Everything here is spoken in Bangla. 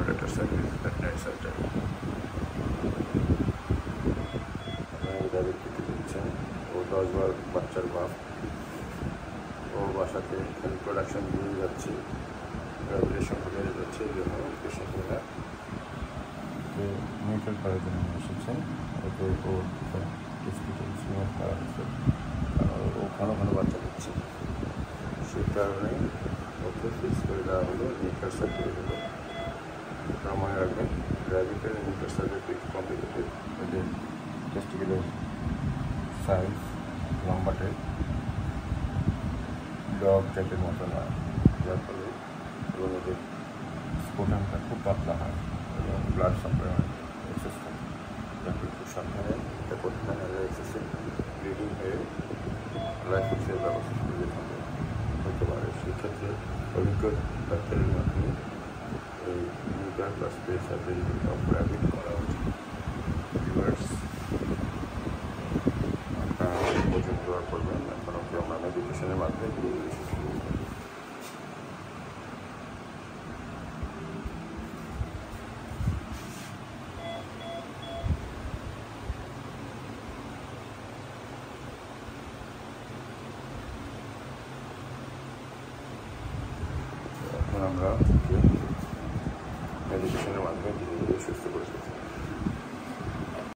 predator service, veterinary center. দেখতে দিচ্ছেন ও 10-12 বাচ্চার বাপ ও বাসাতে প্রোডাকশন দিয়ে যাচ্ছে, রেগুলেশন হয়ে যাচ্ছে। এই জন্য পেশেন্টরা নিউট্রাল করার জন্য এসেছেন। ওকে ও হসপিটাল সিমেন্ট করা হচ্ছে, ও ঘন ঘন বাচ্চা দিচ্ছে, সেই কারণে ওকে ফিক্স করে দেওয়া হলো, নিউট্রাল সার্জারি হলো। মনে রাখবেন র্যাবিটের নিউট্রাল সার্জারি একটু কমপ্লিকেটেড, ওদের টেস্টিকুলার সাইজ লম্বাটে ডগ টাইপের মতো নয়, যার ফলে এবং এদের স্পোটামটা খুব পাতলা হয় এবং ব্লাড সাপ্লাই হয় সিস্টেম, যাতে খুব সাবধানে এটা করতে হয়, নাহলে এক্সেসিভ ব্লিডিং হয়ে লাইফ উৎসের ব্যবস্থা করে হতে পারে। সেক্ষেত্রে অভিজ্ঞ ডাক্তারের মাধ্যমে এই neutral plus space surgery of rabbit করা উচিত। ওজন দোয়া করবেন, এখন ওকে আমরা মেডিকেশনের মাধ্যমে দিয়ে এসেছি। এখন আমরা মেডিকেশনের মাধ্যমে ধীরে ধীরে সুস্থ করে